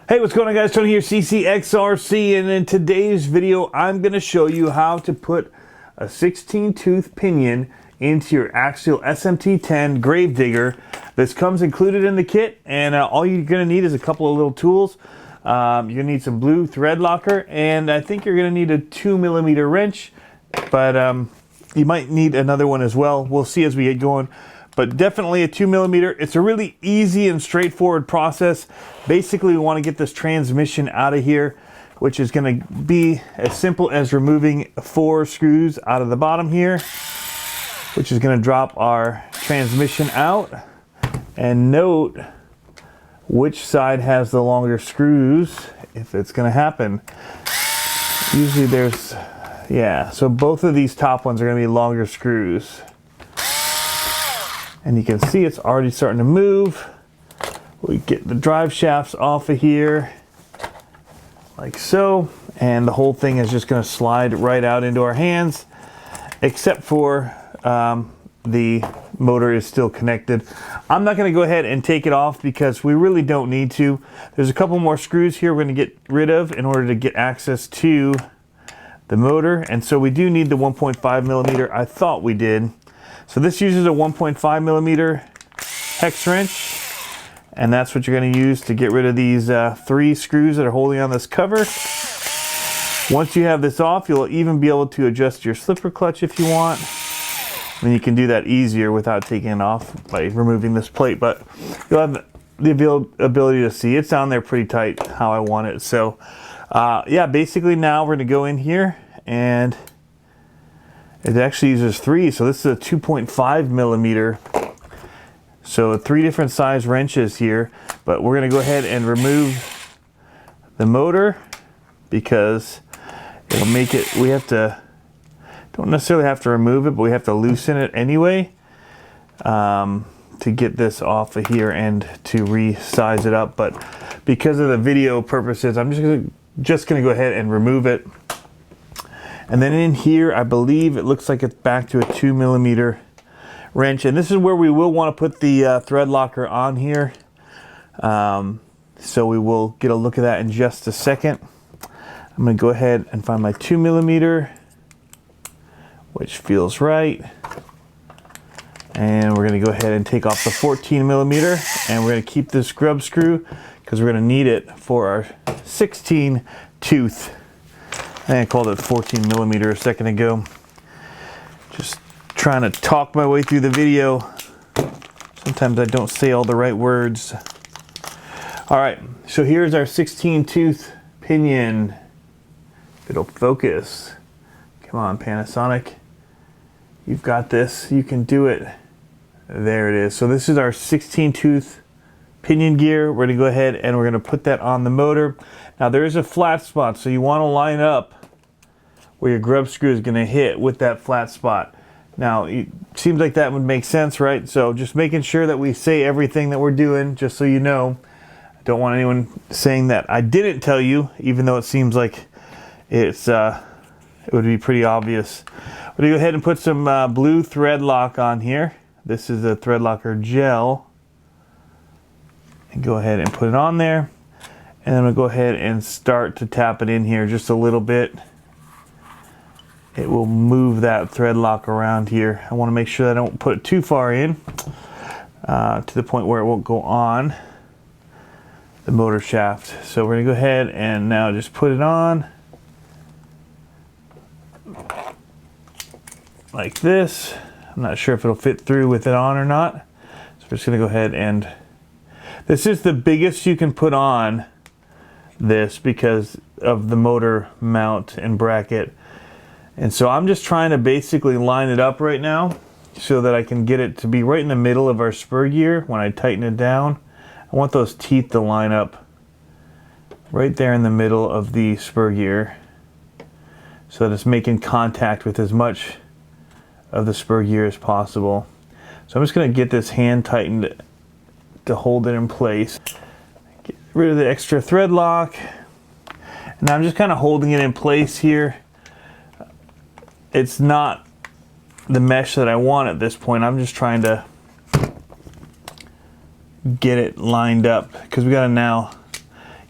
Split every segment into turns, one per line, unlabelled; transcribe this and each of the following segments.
Hey, what's going on, guys? Tony here, CCxRC, and in today's video I'm going to show you how to put a 16-tooth pinion into your Axial SMT10 grave digger. This comes included in the kit, and all you're going to need is a couple of little tools. You're going to need some blue thread locker, and I think you're going to need a 2mm wrench, but you might need another one as well. We'll see as we get going. But definitely a 2mm. It's a really easy and straightforward process. Basically, we want to get this transmission out of here, which is going to be as simple as removing 4 screws out of the bottom here, which is going to drop our transmission out. And note which side has the longer screws, if it's going to happen. Usually there's, yeah, so both of these top ones are going to be longer screws. And you can see it's already starting to move. We get the drive shafts off of here, like so, and the whole thing is just going to slide right out into our hands, except for the motor is still connected. I'm not going to go ahead and take it off because we really don't need to. There's a couple more screws here we're going to get rid of in order to get access to the motor, and so we do need the 1.5mm. I thought we did. So this uses a 1.5mm hex wrench, and that's what you're going to use to get rid of these 3 screws that are holding on this cover. Once you have this off, you'll even be able to adjust your slipper clutch if you want. And you can do that easier without taking it off by removing this plate, but you'll have the ability to see it's down there pretty tight how I want it. So yeah, basically now we're going to go in here, and it actually uses 3, so this is a 2.5mm. So 3 different size wrenches here, but we're going to go ahead and remove the motor because it'll make it, we have to, don't necessarily have to remove it, but we have to loosen it anyway to get this off of here and to resize it up. But because of the video purposes, I'm just going to go ahead and remove it. And then in here, I believe it looks like it's back to a 2mm wrench. And this is where we will want to put the thread locker on here. So we will get a look at that in just a second. I'm going to go ahead and find my 2mm, which feels right. And we're going to go ahead and take off the 14mm. And we're going to keep this grub screw because we're going to need it for our 16-tooth. I called it 14mm a second ago. Just trying to talk my way through the video. Sometimes I don't say all the right words. All right, so here's our 16-tooth pinion. It'll focus. Come on, Panasonic. You've got this. You can do it. There it is. So this is our 16-tooth pinion gear. We're going to go ahead and we're going to put that on the motor. Now there is a flat spot, so you want to line up where your grub screw is going to hit with that flat spot. Now it seems like that would make sense, right? So just making sure that we say everything that we're doing, just so you know. I don't want anyone saying that I didn't tell you, even though it seems like it's it would be pretty obvious. We're going to go ahead and put some blue thread lock on here. This is a thread locker gel. And go ahead and put it on there. And then we'll go ahead and start to tap it in here just a little bit. It will move that thread lock around here. I want to make sure I don't put it too far in to the point where it won't go on the motor shaft. So we're going to go ahead and now just put it on like this. I'm not sure if it'll fit through with it on or not. So we're just going to go ahead and, this is the biggest you can put on this because of the motor mount and bracket. And so I'm just trying to basically line it up right now so that I can get it to be right in the middle of our spur gear when I tighten it down. I want those teeth to line up right there in the middle of the spur gear so that it's making contact with as much of the spur gear as possible. So I'm just going to get this hand tightened to hold it in place. Get rid of the extra thread lock. And now I'm just kind of holding it in place here. It's not the mesh that I want at this point. I'm just trying to get it lined up because we got to now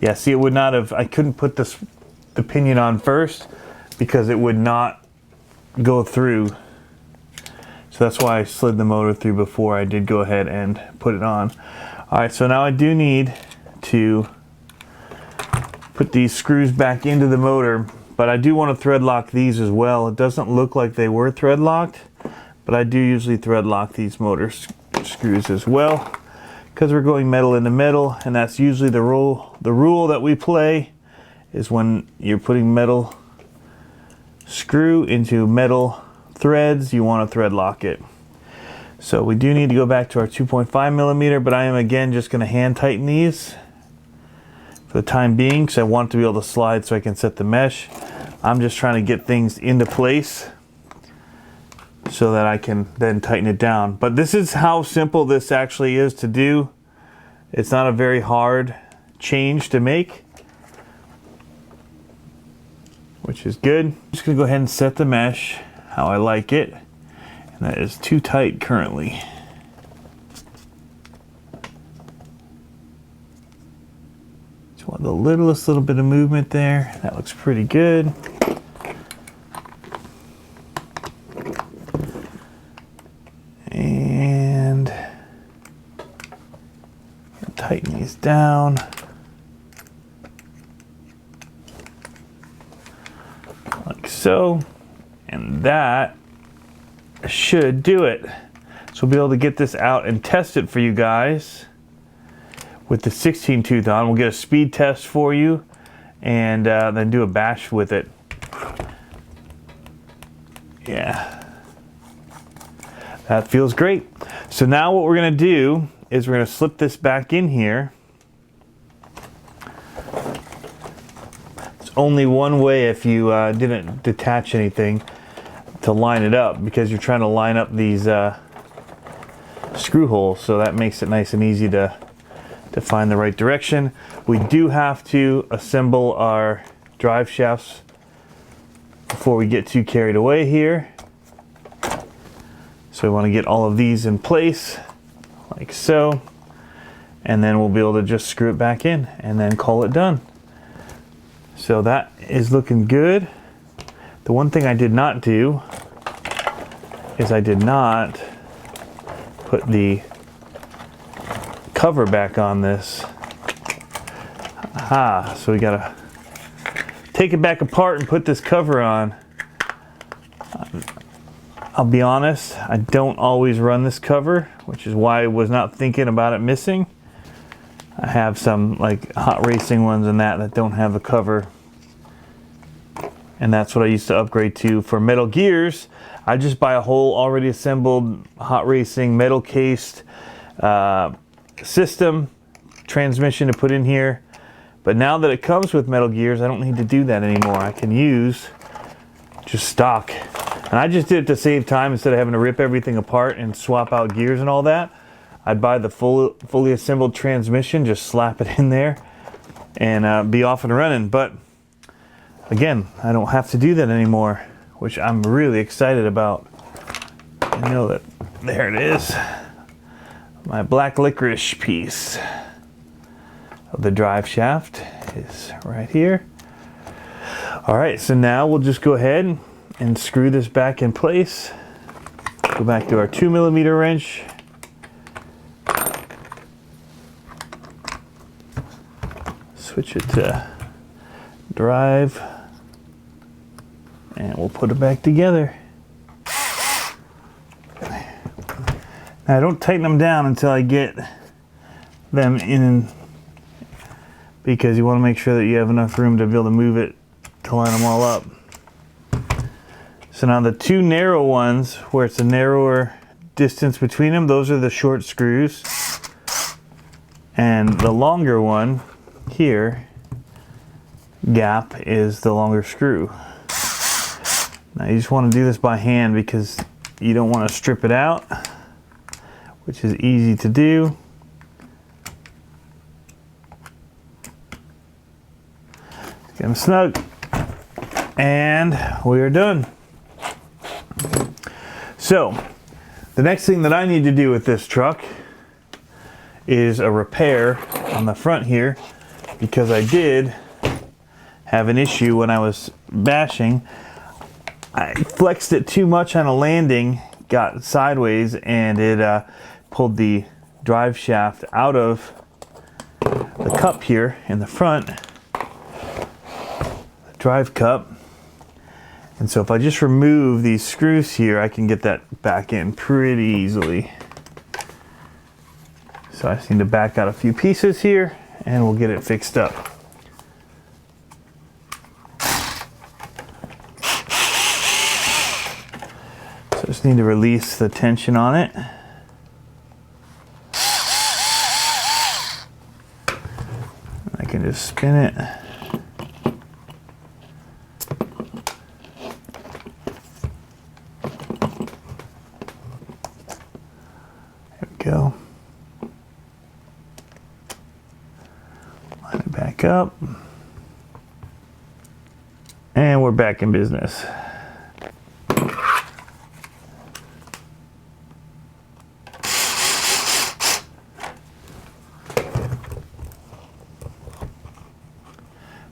Yeah, see, it would not have, I couldn't put the pinion on first because it would not go through. So that's why I slid the motor through before I did go ahead and put it on. All right, so now I do need to put these screws back into the motor, but I do want to thread lock these as well. It doesn't look like they were thread locked, but I do usually thread lock these motor screws as well, because we're going metal into metal, and that's usually the rule. The rule that we play is when you're putting metal screw into metal threads, you want to thread lock it. So we do need to go back to our 2.5 millimeter, but I am again just going to hand tighten these for the time being because I want to be able to slide so I can set the mesh. I'm just trying to get things into place so that I can then tighten it down. But this is how simple this actually is to do. It's not a very hard change to make, which is good. I'm just gonna go ahead and set the mesh how I like it, and that is too tight currently. Just want the littlest little bit of movement there. That looks pretty good. And tighten these down. Like so. And that should do it. So we'll be able to get this out and test it for you guys with the 16 tooth on. We'll get a speed test for you and then do a bash with it. Yeah, that feels great. So now what we're gonna do is we're gonna slip this back in here. It's only one way if you didn't detach anything to line it up, because you're trying to line up these screw holes, so that makes it nice and easy to find the right direction. We do have to assemble our drive shafts before we get too carried away here. So we want to get all of these in place like so, and then we'll be able to just screw it back in and then call it done. So that is looking good. The one thing I did not do is I did not put the cover back on this. Aha, so we gotta take it back apart and put this cover on. I'll be honest, I don't always run this cover, which is why I was not thinking about it missing. I have some like hot racing ones and that don't have the cover. And that's what I used to upgrade to for metal gears. I just buy a whole already assembled hot racing metal cased system transmission to put in here. But now that it comes with metal gears, I don't need to do that anymore. I can use just stock. And I just did it to save time instead of having to rip everything apart and swap out gears and all that. I'd buy the fully assembled transmission, just slap it in there and be off and running. But again, I don't have to do that anymore, which I'm really excited about. I know that, there it is. My black licorice piece of the drive shaft is right here. All right, so now we'll just go ahead and screw this back in place. Go back to our 2 millimeter wrench. Switch it to drive. And we'll put it back together. Now I don't tighten them down until I get them in, because you want to make sure that you have enough room to be able to move it to line them all up. So now the two narrow ones, where it's a narrower distance between them, those are the short screws. And the longer one here, gap, is the longer screw. Now you just want to do this by hand because you don't want to strip it out, which is easy to do. Get them snug, and we are done. So the next thing that I need to do with this truck is a repair on the front here, because I did have an issue when I was bashing. I flexed it too much on a landing, got sideways, and it pulled the drive shaft out of the cup here in the front, the drive cup. And so if I just remove these screws here, I can get that back in pretty easily. So I just need to back out a few pieces here and we'll get it fixed up. So I just need to release the tension on it. I can just spin it. There we go. Line it back up. And we're back in business.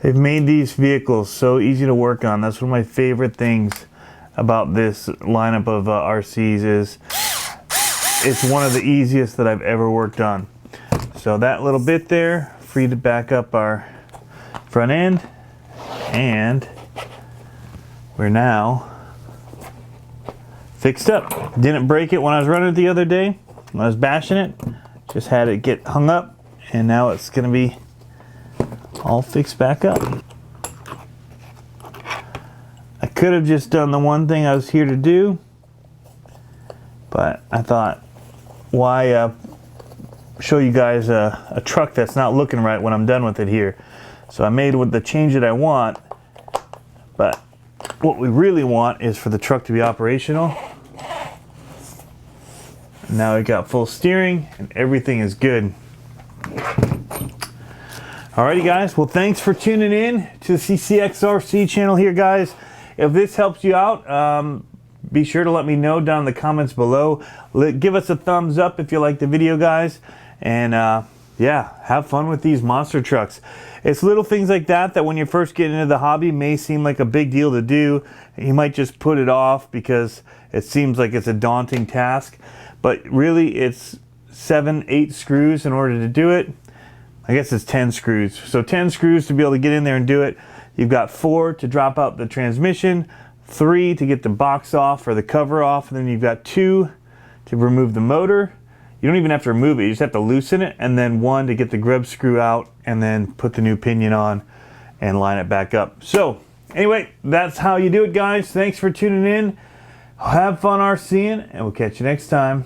They've made these vehicles so easy to work on. That's one of my favorite things about this lineup of RCs is it's one of the easiest that I've ever worked on. So that little bit there, free to back up our front end, and we're now fixed up. Didn't break it when I was running it the other day, when I was bashing it. Just had it get hung up, and now it's gonna be all fixed back up. I could have just done the one thing I was here to do, but I thought, why show you guys a truck that's not looking right when I'm done with it here. So I made with the change that I want, but what we really want is for the truck to be operational. Now we got full steering and everything is good. Alrighty guys, well thanks for tuning in to the CCxRC channel here guys. If this helps you out, be sure to let me know down in the comments below. Give us a thumbs up if you like the video guys. And yeah, have fun with these monster trucks. It's little things like that that when you first get into the hobby may seem like a big deal to do. You might just put it off because it seems like it's a daunting task. But really it's 7-8 screws in order to do it. I guess it's 10 screws. So 10 screws to be able to get in there and do it. You've got 4 to drop out the transmission, 3 to get the box off or the cover off, and then you've got 2 to remove the motor. You don't even have to remove it, you just have to loosen it, and then 1 to get the grub screw out and then put the new pinion on and line it back up. So anyway, that's how you do it guys. Thanks for tuning in. Have fun RCing, and we'll catch you next time.